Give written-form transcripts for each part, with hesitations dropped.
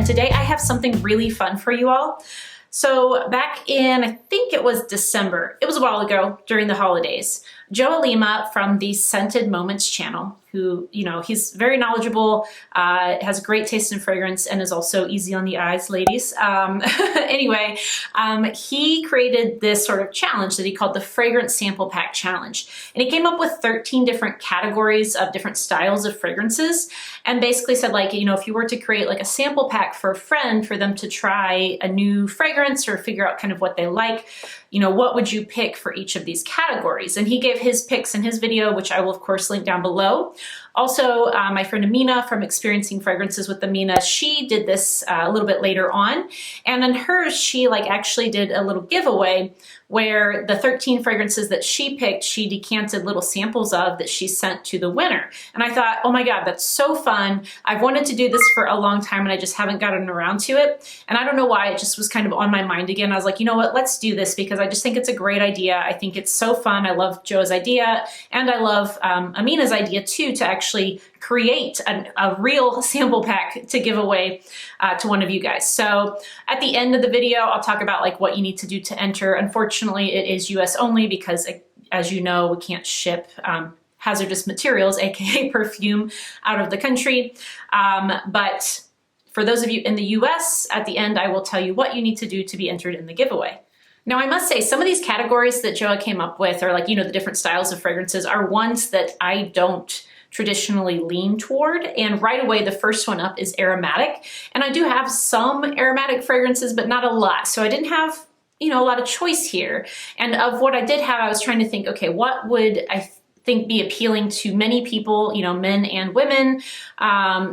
and today I have something really fun for you all. So back in, I think it was December, it was a while ago during the holidays, João from the Scented Moments channel, who, you know, he's very knowledgeable, has great taste in fragrance, and is also easy on the eyes, ladies. Anyway, he created this sort of challenge that he called the Fragrance Sample Pack Challenge. And he came up with 13 different categories of different styles of fragrances, and basically said, like, you know, if you were to create like a sample pack for a friend for them to try a new fragrance or figure out kind of what they like, you know, what would you pick for each of these categories? And he gave his picks in his video, which I will of course link down below. Also, my friend Amina from Experiencing Fragrances with Amina, she did this a little bit later on. And in hers, she like actually did a little giveaway where the 13 fragrances that she picked, she decanted little samples of that she sent to the winner. And I thought, oh my God, that's so fun. I've wanted to do this for a long time and I just haven't gotten around to it. And I don't know why, it just was kind of on my mind again. I was like, you know what, let's do this because I just think it's a great idea. I think it's so fun. I love Joe's idea and I love Amina's idea too, to actually create a real sample pack to give away to one of you guys. So at the end of the video, I'll talk about like what you need to do to enter. Unfortunately, it is US only because, as you know, we can't ship hazardous materials, aka perfume, out of the country. But for those of you in the US, at the end, I will tell you what you need to do to be entered in the giveaway. Now, I must say, some of these categories that Joa came up with, or like, you know, the different styles of fragrances, are ones that I don't traditionally lean toward. And right away, the first one up is aromatic. And I do have some aromatic fragrances, but not a lot. So I didn't have, you know, a lot of choice here. And of what I did have, I was trying to think, okay, what would I think be appealing to many people, you know, men and women,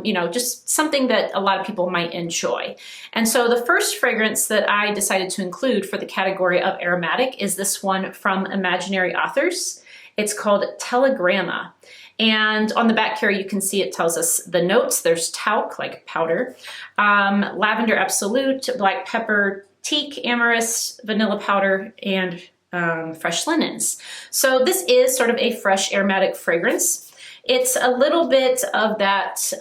you know, just something that a lot of people might enjoy. And so the first fragrance that I decided to include for the category of aromatic is this one from Imaginary Authors. It's called Telegramma. And on the back here, you can see it tells us the notes. There's talc, like powder, lavender absolute, black pepper, teak, amorous, vanilla powder, and fresh linens. So this is sort of a fresh aromatic fragrance. It's a little bit of that,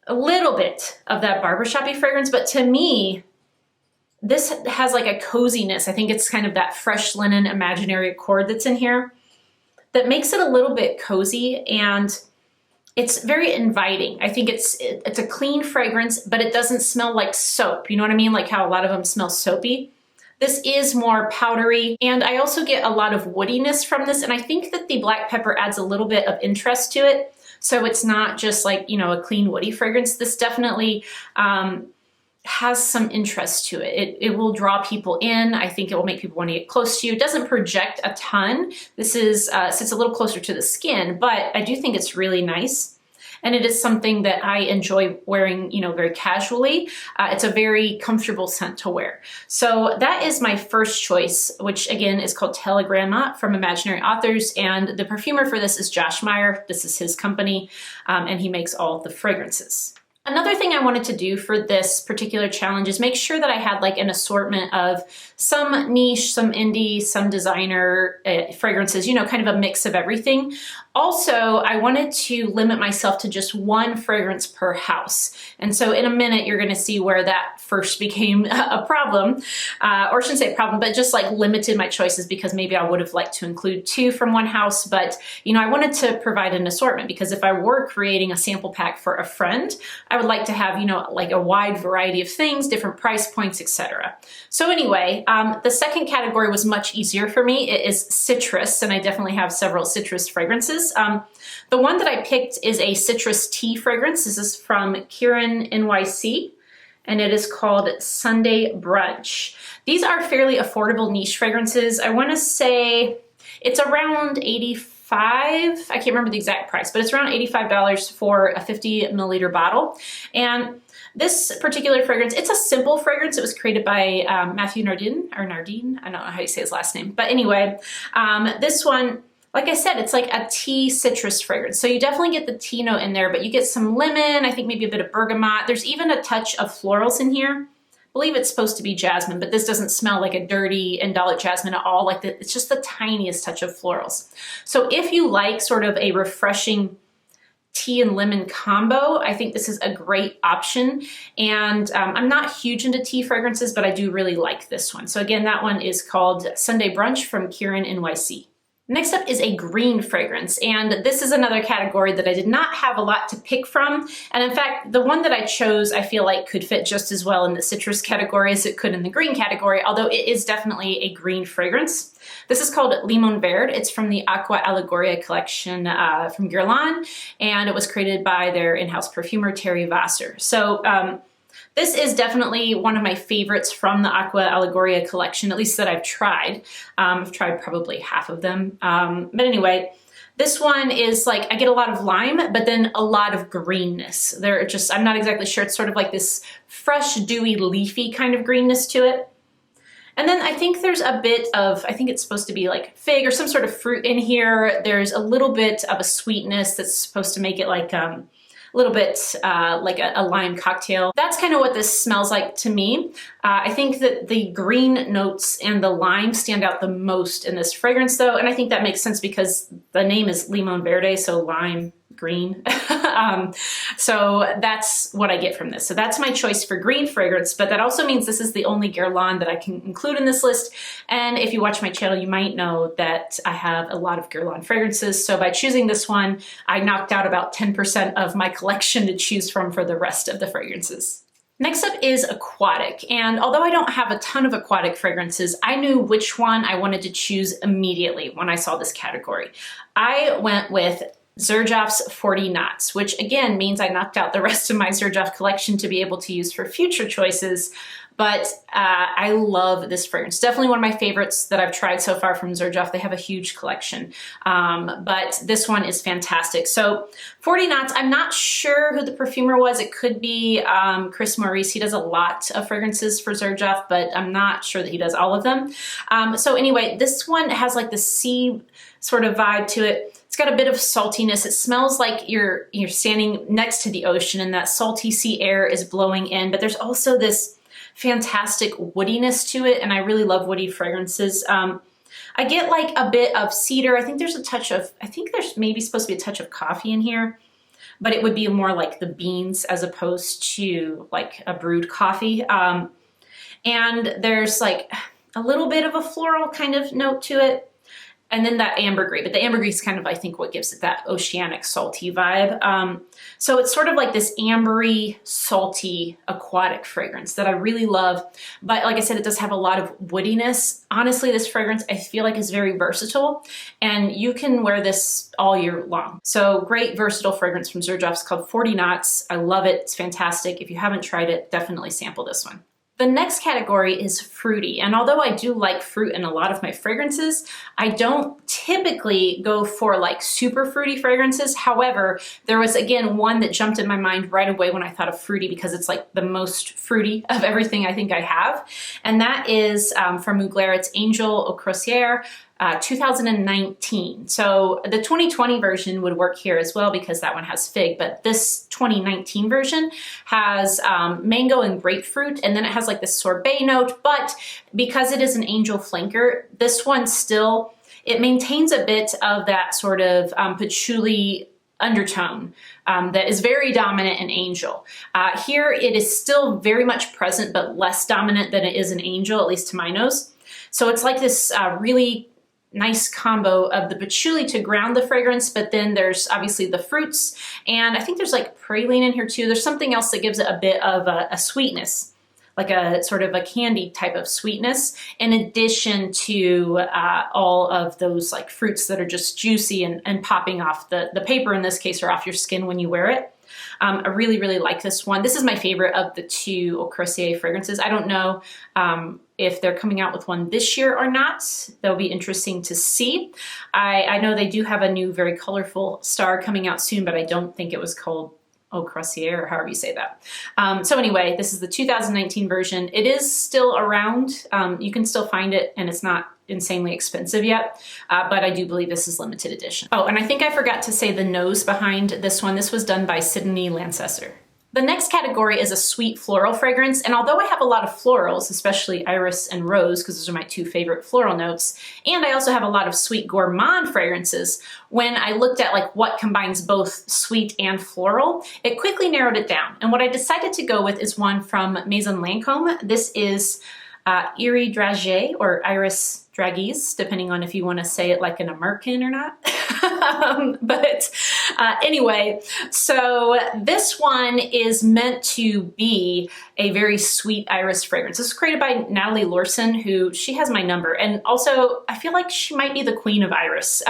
barbershop-y fragrance, but to me, this has like a coziness. I think it's kind of that fresh linen imaginary accord that's in here that makes it a little bit cozy, and it's very inviting. I think it's a clean fragrance, but it doesn't smell like soap. You know what I mean? Like how a lot of them smell soapy. This is more powdery, and I also get a lot of woodiness from this, and I think that the black pepper adds a little bit of interest to it, so it's not just like, you know, a clean woody fragrance. This definitely has some interest to it. It will draw people in. I think it will make people want to get close to you. It doesn't project a ton. This is sits a little closer to the skin, but I do think it's really nice. And it is something that I enjoy wearing, you know, very casually. It's a very comfortable scent to wear. So that is my first choice, which again is called Telegramma from Imaginary Authors. And the perfumer for this is Josh Meyer. This is his company, and he makes all of the fragrances. Another thing I wanted to do for this particular challenge is make sure that I had like an assortment of some niche, some indie, some designer fragrances, you know, kind of a mix of everything. Also, I wanted to limit myself to just one fragrance per house. And so in a minute, you're going to see where that first became a problem, or I shouldn't say problem, but just like limited my choices because maybe I would have liked to include two from one house. But, you know, I wanted to provide an assortment because if I were creating a sample pack for a friend, I would like to have, you know, like a wide variety of things, different price points, etc. So anyway, the second category was much easier for me. It is citrus, and I definitely have several citrus fragrances. The one that I picked is a citrus tea fragrance. This is from Kierin NYC, and it is called Sunday Brunch. These are fairly affordable niche fragrances. I want to say it's around 85. I can't remember the exact price, but it's around $85 for a 50 milliliter bottle. And this particular fragrance, it's a simple fragrance. It was created by Matthew Nardin, I don't know how you say his last name. But anyway, this one, like I said, it's like a tea citrus fragrance. So you definitely get the tea note in there, but you get some lemon, I think maybe a bit of bergamot. There's even a touch of florals in here. I believe it's supposed to be jasmine, but this doesn't smell like a dirty indolic jasmine at all. Like it's just the tiniest touch of florals. So if you like sort of a refreshing tea tea and lemon combo, I think this is a great option. And I'm not huge into tea fragrances, but I do really like this one. So again, that one is called Sunday Brunch from Kierin NYC. Next up is a green fragrance, and this is another category that I did not have a lot to pick from. And in fact, the one that I chose, I feel like could fit just as well in the citrus category as it could in the green category, although it is definitely a green fragrance. This is called Limon Verde. It's from the Aqua Allegoria collection from Guerlain, and it was created by their in-house perfumer, Terry Vassar. So this is definitely one of my favorites from the Aqua Allegoria collection, at least that I've tried. I've tried probably half of them. But anyway, this one is like, I get a lot of lime, but then a lot of greenness. They're just, I'm not exactly sure. It's sort of like this fresh, dewy, leafy kind of greenness to it. And then I think there's a bit of, I think it's supposed to be like fig or some sort of fruit in here. There's a little bit of a sweetness that's supposed to make it like, a little bit like a lime cocktail. That's kind of what this smells like to me. I think that the green notes and the lime stand out the most in this fragrance though, and I think that makes sense because the name is Limon Verde, so lime, green. So that's what I get from this. So that's my choice for green fragrance, but that also means this is the only Guerlain that I can include in this list. And if you watch my channel, you might know that I have a lot of Guerlain fragrances. So by choosing this one, I knocked out about 10% of my collection to choose from for the rest of the fragrances. Next up is Aquatic, and although I don't have a ton of Aquatic fragrances, I knew which one I wanted to choose immediately when I saw this category. I went with Xerjoff's 40 Knots, which again means I knocked out the rest of my Xerjoff collection to be able to use for future choices. But I love this fragrance. Definitely one of my favorites that I've tried so far from Xerjoff. They have a huge collection, but this one is fantastic. So 40 Knots, I'm not sure who the perfumer was. It could be Chris Maurice. He does a lot of fragrances for Xerjoff, but I'm not sure that he does all of them. So anyway, this one has like the sea sort of vibe to it. It's got a bit of saltiness. It smells like you're standing next to the ocean and that salty sea air is blowing in, but there's also this fantastic woodiness to it, and I really love woody fragrances. I get like a bit of cedar. I think there's a touch of, I think there's maybe supposed to be a touch of coffee in here, but it would be more like the beans as opposed to like a brewed coffee. And there's like a little bit of a floral kind of note to it. And then that ambergris, but the ambergris is kind of, I think, what gives it that oceanic salty vibe. So it's sort of like this ambery, salty, aquatic fragrance that I really love. But like I said, it does have a lot of woodiness. Honestly, this fragrance I feel like is very versatile, and you can wear this all year long. So great versatile fragrance from Xerjoff. It's called 40 Knots. I love it. It's fantastic. If you haven't tried it, definitely sample this one. The next category is fruity, and although I do like fruit in a lot of my fragrances, I don't typically go for like super fruity fragrances. However, there was again one that jumped in my mind right away when I thought of fruity because it's like the most fruity of everything I think I have, and that is from Mugler. It's Angel au Croisiere. 2019. So the 2020 version would work here as well because that one has fig, but this 2019 version has mango and grapefruit, and then it has like this sorbet note, but because it is an angel flanker, this one still, it maintains a bit of that sort of patchouli undertone that is very dominant in Angel. Here it is still very much present, but less dominant than it is in Angel, at least to my nose. So it's like this really nice combo of the patchouli to ground the fragrance, but then there's obviously the fruits, and I think there's like praline in here too. There's something else that gives it a bit of a sweetness, like a sort of a candy type of sweetness, in addition to all of those like fruits that are just juicy and popping off the paper in this case, or off your skin when you wear it. I really, really like this one. This is my favorite of the two Au Croisiere fragrances. I don't know if they're coming out with one this year or not. That'll be interesting to see. I know they do have a new very colorful star coming out soon, but I don't think it was called Au Croisiere, or however you say that. So anyway, this is the 2019 version. It is still around. You can still find it, and it's not insanely expensive yet, but I do believe this is limited edition. Oh, and I think I forgot to say the nose behind this one. This was done by Sydney Lancesser. The next category is a sweet floral fragrance, and although I have a lot of florals, especially iris and rose, because those are my two favorite floral notes, and I also have a lot of sweet gourmand fragrances, when I looked at like what combines both sweet and floral, it quickly narrowed it down. And what I decided to go with is one from Maison Lancome. This is Iris Dragees, or Iris Dragees, depending on if you want to say it like an American or not. Anyway, so this one is meant to be a very sweet iris fragrance. This is created by Natalie Lorson, who she has my number. And also, I feel like she might be the queen of iris.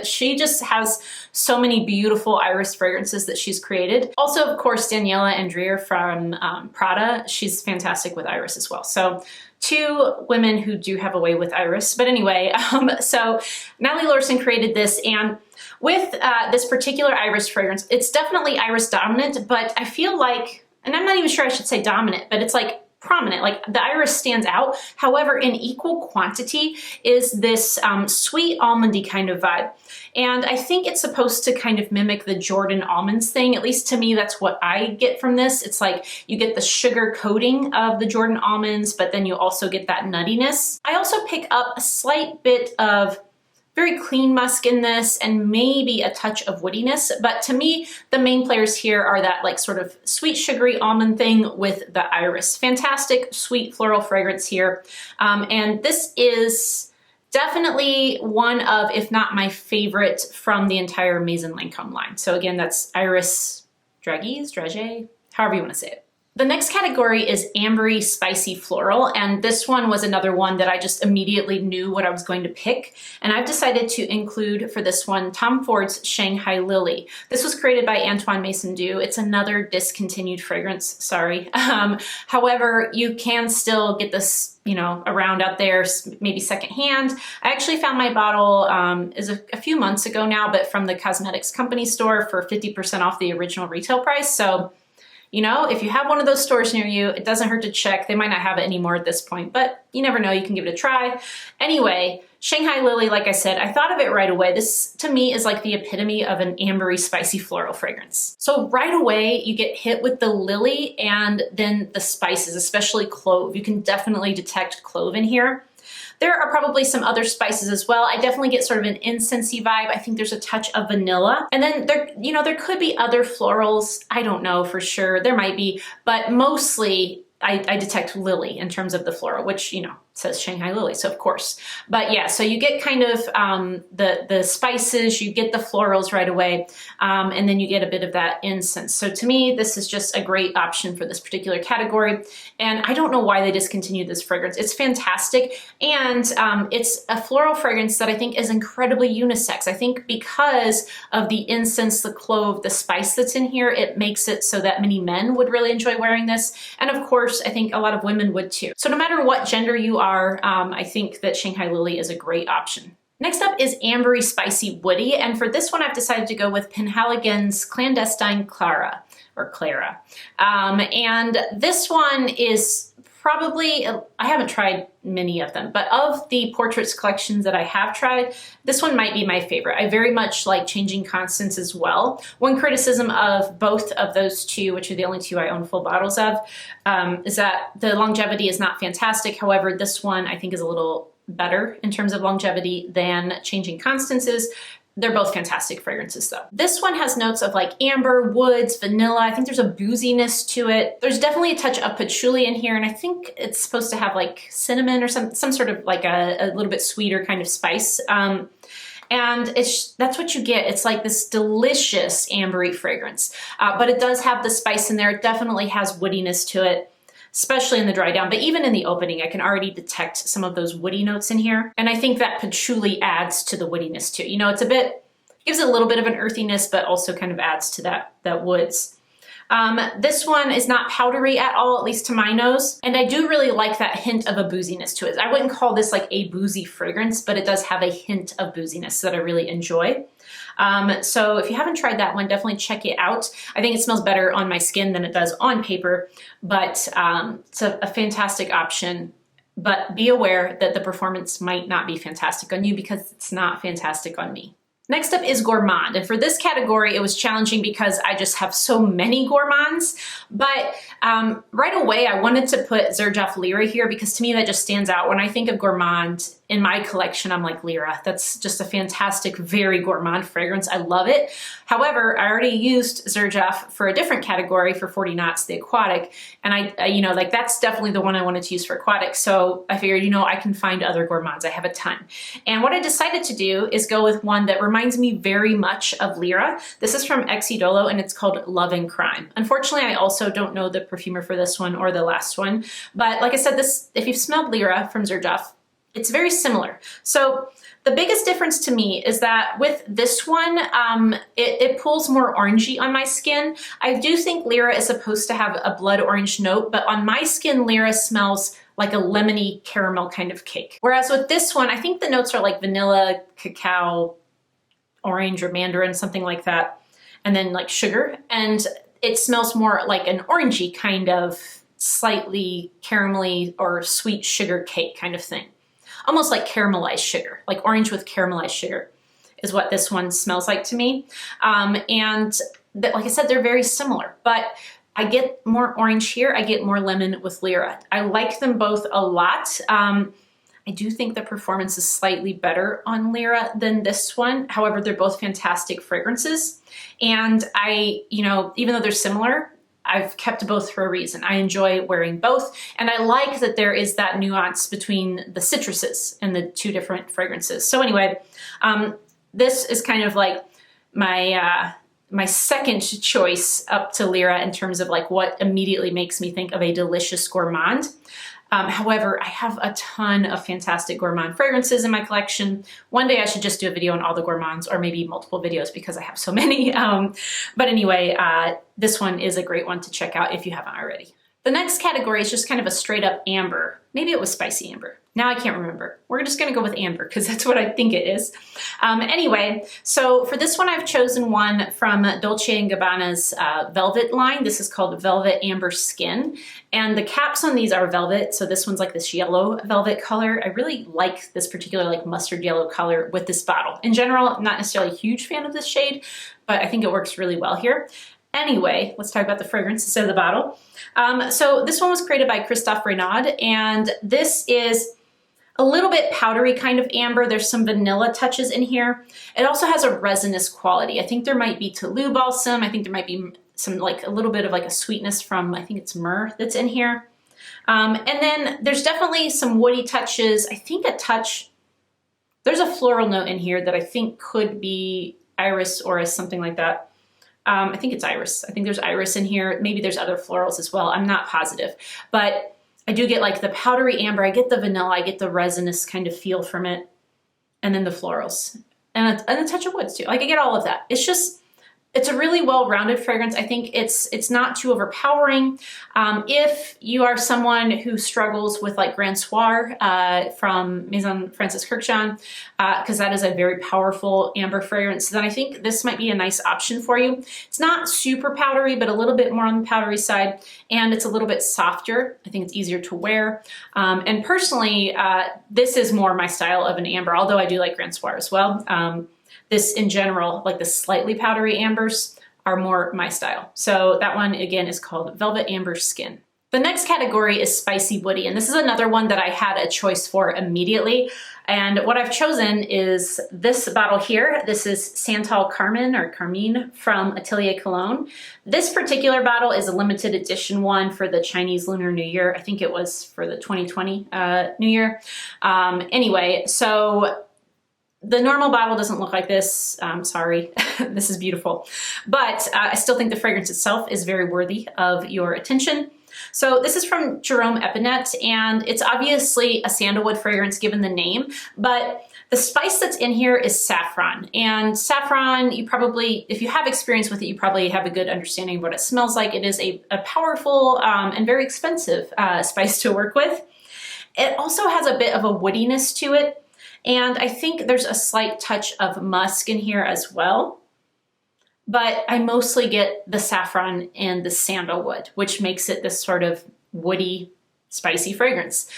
She just has so many beautiful iris fragrances that she's created. Also, of course, Daniela Andrier from Prada. She's fantastic with iris as well. So two women who do have a way with iris. But anyway, so Natalie Lorson created this, and with this particular iris fragrance, it's definitely iris dominant, but I feel like, and I'm not even sure I should say dominant, but it's like prominent, like the iris stands out. However, in equal quantity is this sweet almondy kind of vibe. And I think it's supposed to kind of mimic the Jordan almonds thing. At least to me, that's what I get from this. It's like you get the sugar coating of the Jordan almonds, but then you also get that nuttiness. I also pick up a slight bit of very clean musk in this and maybe a touch of woodiness. But to me, the main players here are that like sort of sweet sugary almond thing with the iris. Fantastic sweet floral fragrance here. And this is definitely one of, if not my favorite from the entire Maison Lancome line. So again, that's Iris Dragees, however you want to say it. The next category is Ambery Spicy Floral, and this one was another one that I just immediately knew what I was going to pick, and I've decided to include for this one Tom Ford's Shanghai Lily. This was created by Antoine Maison Dew. It's another discontinued fragrance, sorry. However, you can still get this, you know, around out there, maybe secondhand. I actually found my bottle is a few months ago now, but from the cosmetics company store for 50% off the original retail price. So, you know, if you have one of those stores near you, it doesn't hurt to check. They might not have it anymore at this point, but you never know, you can give it a try. Anyway, Shanghai Lily, like I said, I thought of it right away. This to me is like the epitome of an ambery spicy floral fragrance. So right away, you get hit with the lily and then the spices, especially clove. You can definitely detect clove in here. There are probably some other spices as well. I definitely get sort of an incensey vibe. I think there's a touch of vanilla. And then there, you know, there could be other florals. I don't know for sure. There might be, but mostly I detect lily in terms of the floral, which, you know, says Shanghai Lily, so of course. But yeah, so you get kind of the spices, you get the florals right away, and then you get a bit of that incense. So to me, this is just a great option for this particular category. And I don't know why they discontinued this fragrance. It's fantastic. And it's a floral fragrance that I think is incredibly unisex. I think because of the incense, the clove, the spice that's in here, it makes it so that many men would really enjoy wearing this. And of course, I think a lot of women would too. So no matter what gender you are, I think that Shanghai Lily is a great option. Next up is Ambery Spicy Woody, and for this one I've decided to go with Penhaligon's Clandestine Clara, or Clara. And this one is probably, I haven't tried many of them, but of the portraits collections that I have tried, this one might be my favorite. I very much like Changing Constance as well. One criticism of both of those two, which are the only two I own full bottles of, is that the longevity is not fantastic. However, this one I think is a little better in terms of longevity than Changing Constance's. They're both fantastic fragrances though. This one has notes of like amber, woods, vanilla. I think there's a booziness to it. There's definitely a touch of patchouli in here, and I think it's supposed to have like cinnamon or some sort of like a little bit sweeter kind of spice. And that's what you get. It's like this delicious ambery fragrance, but it does have the spice in there. It definitely has woodiness to it, especially in the dry down, but even in the opening, I can already detect some of those woody notes in here. And I think that patchouli adds to the woodiness too. You know, it's a bit, gives it a little bit of an earthiness, but also kind of adds to that woods. This one is not powdery at all, at least to my nose. And I do really like that hint of a booziness to it. I wouldn't call this like a boozy fragrance, but it does have a hint of booziness that I really enjoy. So if you haven't tried that one, definitely check it out. I think it smells better on my skin than it does on paper, but it's a fantastic option. But be aware that the performance might not be fantastic on you because it's not fantastic on me. Next up is Gourmand, and for this category, it was challenging because I just have so many Gourmands, but right away I wanted to put Xerjoff Lyra here because to me that just stands out. When I think of Gourmand in my collection, I'm like, Lyra, that's just a fantastic, very gourmand fragrance. I love it. However, I already used Xerjoff for a different category for 40 Knots, the Aquatic, and I you know, like that's definitely the one I wanted to use for Aquatic, so I figured, you know, I can find other Gourmands. I have a ton. And what I decided to do is go with one that reminds me very much of Lyra. This is from Idolo and it's called Love and Crime. Unfortunately, I also don't know the perfumer for this one or the last one, but like I said, this, if you've smelled Lyra from Xerjoff, it's very similar. So the biggest difference to me is that with this one, it pulls more orangey on my skin. I do think Lyra is supposed to have a blood orange note, but on my skin, Lyra smells like a lemony caramel kind of cake. Whereas with this one, I think the notes are like vanilla, cacao, orange or mandarin, something like that, and then like sugar. And it smells more like an orangey kind of slightly caramelly or sweet sugar cake kind of thing. Almost like caramelized sugar, like orange with caramelized sugar is what this one smells like to me. And like I said, they're very similar, but I get more orange here. I get more lemon with Lyra. I like them both a lot. I do think the performance is slightly better on Lyra than this one. However, they're both fantastic fragrances. And you know, even though they're similar, I've kept both for a reason. I enjoy wearing both, and I like that there is that nuance between the citruses and the two different fragrances. So anyway, this is kind of like my my second choice up to Lyra in terms of like what immediately makes me think of a delicious gourmand. However, I have a ton of fantastic gourmand fragrances in my collection. One day I should just do a video on all the gourmands, or maybe multiple videos because I have so many. But anyway, this one is a great one to check out if you haven't already. The next category is just kind of a straight up amber. Maybe it was spicy amber. Now I can't remember. We're just gonna go with amber because that's what I think it is. Anyway, so for this one I've chosen one from Dolce & Gabbana's Velvet line. This is called Velvet Amber Skin. And the caps on these are velvet, so this one's like this yellow velvet color. I really like this particular like mustard yellow color with this bottle. In general, I'm not necessarily a huge fan of this shade, but I think it works really well here. Anyway, let's talk about the fragrance instead of the bottle. So this one was created by Christophe Renaud, and this is a little bit powdery kind of amber. There's some vanilla touches in here. It also has a resinous quality. I think there might be Toulouse balsam. I think there might be some like a little bit of like a sweetness from, I think it's myrrh that's in here. And then there's definitely some woody touches. I think a touch, there's a floral note in here that I think could be iris or something like that. I think it's iris. I think there's iris in here. Maybe there's other florals as well. I'm not positive, but I do get like the powdery amber. I get the vanilla. I get the resinous kind of feel from it. And then the florals and a touch of woods too. Like I get all of that. It's just, it's a really well-rounded fragrance. I think it's not too overpowering. If you are someone who struggles with like Grand Soir from Maison Francis Kurkdjian, because that is a very powerful amber fragrance, then I think this might be a nice option for you. It's not super powdery, but a little bit more on the powdery side, and it's a little bit softer. I think it's easier to wear. And personally, this is more my style of an amber, although I do like Grand Soir as well. This in general, like the slightly powdery ambers, are more my style. So that one again is called Velvet Amber Skin. The next category is spicy woody, and this is another one that I had a choice for immediately. And what I've chosen is this bottle here. This is SANTAL CARMIN or CARMIN from Atelier Cologne. This particular bottle is a limited edition one for the Chinese Lunar New Year. I think it was for the 2020 New Year. Anyway, so the normal bottle doesn't look like this. Sorry, this is beautiful. But I still think the fragrance itself is very worthy of your attention. So this is from Jérôme Epinette, and it's obviously a sandalwood fragrance given the name, but the spice that's in here is saffron. And saffron, you probably, if you have experience with it, you probably have a good understanding of what it smells like. It is a powerful and very expensive spice to work with. It also has a bit of a woodiness to it. And I think there's a slight touch of musk in here as well. But I mostly get the saffron and the sandalwood, which makes it this sort of woody, spicy fragrance.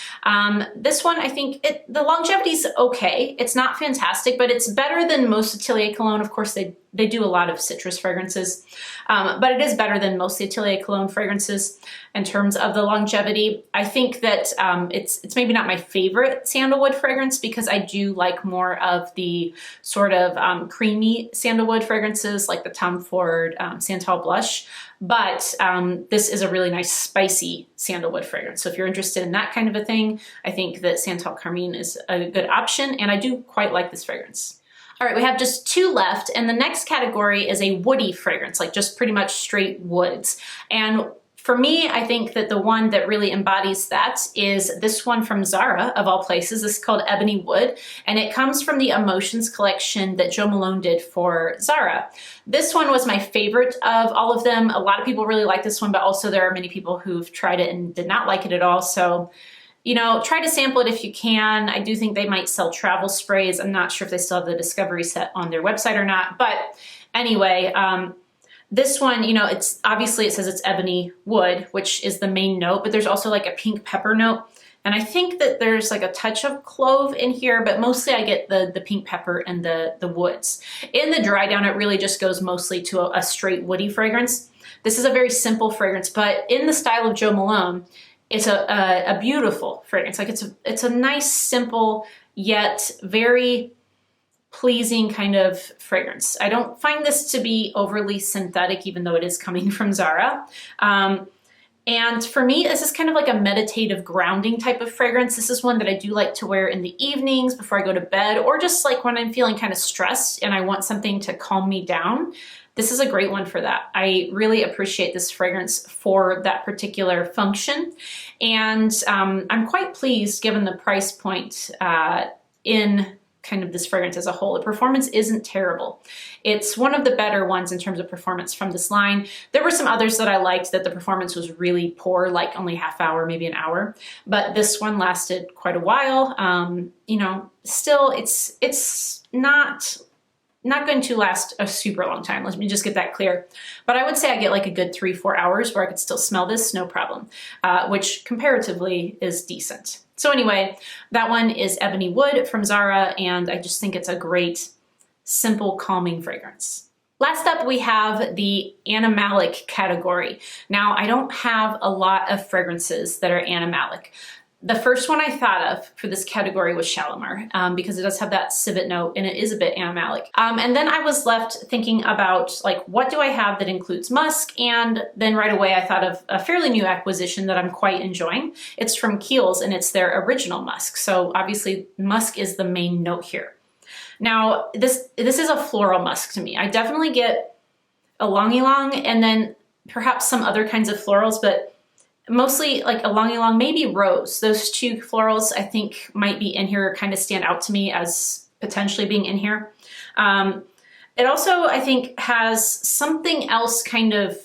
This one, I think the longevity is okay. It's not fantastic, but it's better than most Atelier Cologne. Of course, they do a lot of citrus fragrances, but it is better than most Atelier Cologne fragrances in terms of the longevity. I think that it's maybe not my favorite sandalwood fragrance because I do like more of the sort of creamy sandalwood fragrances like the Tom Ford Santal Blush. But this is a really nice spicy sandalwood fragrance. So if you're interested in that kind of a thing, I think that Santal Carmine is a good option, and I do quite like this fragrance. All right, we have just 2 left, and the next category is a woody fragrance, like just pretty much straight woods. And for me, I think that the one that really embodies that is this one from Zara, of all places. This is called Ebony Wood, and it comes from the Emotions collection that Jo Malone did for Zara. This one was my favorite of all of them. A lot of people really like this one, but also there are many people who've tried it and did not like it at all. So, you know, try to sample it if you can. I do think they might sell travel sprays. I'm not sure if they still have the Discovery set on their website or not, but anyway, this one, you know, it's obviously it says it's ebony wood, which is the main note, but there's also like a pink pepper note. And I think that there's like a touch of clove in here, but mostly I get the pink pepper and the woods. In the dry down, it really just goes mostly to a straight woody fragrance. This is a very simple fragrance, but in the style of Jo Malone, it's a beautiful fragrance. Like it's a nice, simple, yet very pleasing kind of fragrance. I don't find this to be overly synthetic, even though it is coming from Zara. And for me, this is kind of like a meditative grounding type of fragrance. This is one that I do like to wear in the evenings before I go to bed, or just like when I'm feeling kind of stressed and I want something to calm me down. This is a great one for that. I really appreciate this fragrance for that particular function. And I'm quite pleased given the price point in kind of this fragrance as a whole. The performance isn't terrible. It's one of the better ones in terms of performance from this line. There were some others that I liked that the performance was really poor, like only half hour, maybe an hour, but this one lasted quite a while. You know, still it's not going to last a super long time. Let me just get that clear. But I would say I get like a good 3-4 hours where I could still smell this, no problem, which comparatively is decent. So anyway, that one is Ebony Wood from Zara, and I just think it's a great, simple, calming fragrance. Last up, we have the ANAMALIC category. Now, I don't have a lot of fragrances that are ANAMALIC. The first one I thought of for this category was Shalimar, because it does have that civet note and it is a bit animalic. And then I was left thinking about like, what do I have that includes musk? And then right away I thought of a fairly new acquisition that I'm quite enjoying. It's from Kiehl's and it's their original musk. So obviously musk is the main note here. Now this is a floral musk to me. I definitely get ylang ylang and then perhaps some other kinds of florals, but mostly like ylang ylang, maybe rose. Those two florals I think might be in here, kind of stand out to me as potentially being in here. It also, I think, has something else kind of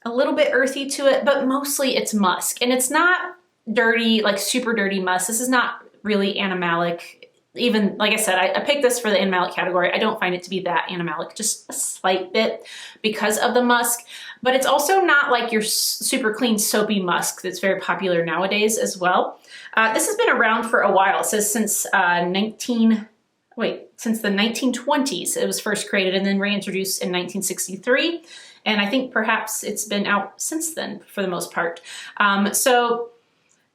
a little bit earthy to it, but mostly it's musk. And it's not dirty, like super dirty musk. This is not really animalic. Even, like I said, I picked this for the animalic category. I don't find it to be that animalic, just a slight bit because of the musk. But it's also not like your super clean soapy musk that's very popular nowadays as well. This has been around for a while. It says since since the 1920s it was first created and then reintroduced in 1963. And I think perhaps it's been out since then for the most part. So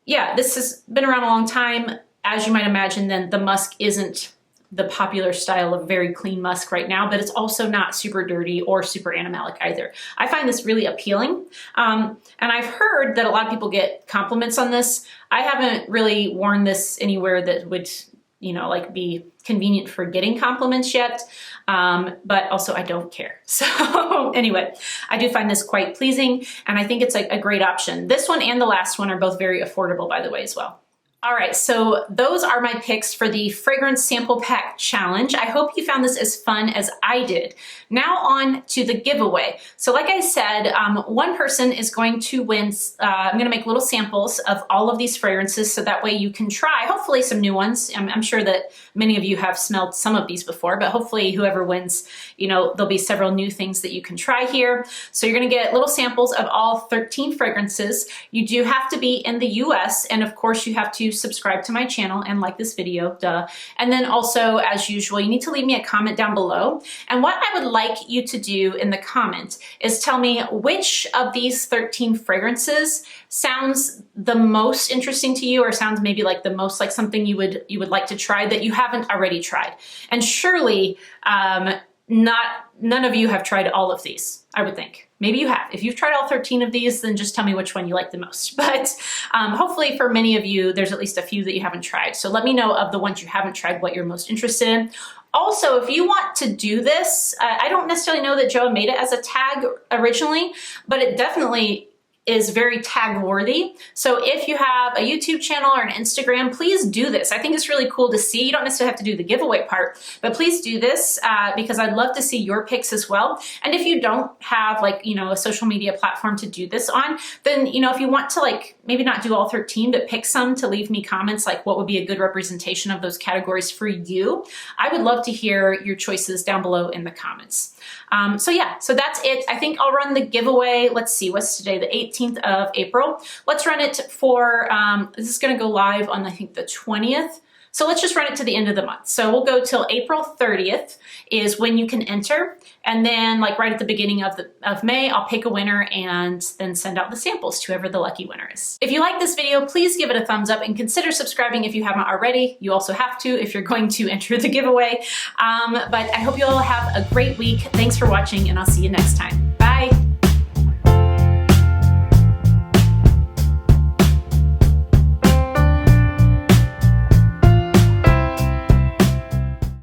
yeah, this has been around a long time. As you might imagine, then the musk isn't the popular style of very clean musk right now, but it's also not super dirty or super animalic either. I find this really appealing. And I've heard that a lot of people get compliments on this. I haven't really worn this anywhere that would, you know, like be convenient for getting compliments yet. But also I don't care. So anyway, I do find this quite pleasing and I think it's a great option. This one and the last one are both very affordable, by the way, as well. All right, so those are my picks for the Fragrance Sample Pack Challenge. I hope you found this as fun as I did. Now on to the giveaway. So like I said, one person is going to win. I'm gonna make little samples of all of these fragrances so that way you can try, hopefully some new ones. I'm sure that many of you have smelled some of these before, but hopefully whoever wins, you know, there'll be several new things that you can try here. So you're gonna get little samples of all 13 fragrances. You do have to be in the US, and of course you have to subscribe to my channel and like this video, duh. And then also, as usual, you need to leave me a comment down below. And what I would like you to do in the comment is tell me which of these 13 fragrances sounds the most interesting to you, or sounds maybe like the most like something you would like to try that you haven't already tried. And surely none of you have tried all of these, I would think. Maybe you have. If you've tried all 13 of these, then just tell me which one you like the most. But hopefully for many of you, there's at least a few that you haven't tried. So let me know of the ones you haven't tried, what you're most interested in. Also, if you want to do this, I don't necessarily know that João made it as a tag originally, but it definitely is very tag worthy. So if you have a YouTube channel or an Instagram, please do this. I think it's really cool to see. You don't necessarily have to do the giveaway part, but please do this because I'd love to see your picks as well. And if you don't have like, you know, a social media platform to do this on, then, you know, if you want to like, maybe not do all 13, but pick some to leave me comments, like what would be a good representation of those categories for you. I would love to hear your choices down below in the comments. So yeah, so that's it. I think I'll run the giveaway. Let's see, what's today? The 18th of April. Let's run it for, this is gonna go live on, I think, the 20th. So let's just run it to the end of the month. So we'll go till April 30th is when you can enter. And then like right at the beginning of May, I'll pick a winner and then send out the samples to whoever the lucky winner is. If you like this video, please give it a thumbs up and consider subscribing if you haven't already. You also have to if you're going to enter the giveaway. But I hope you all have a great week. Thanks for watching, and I'll see you next time.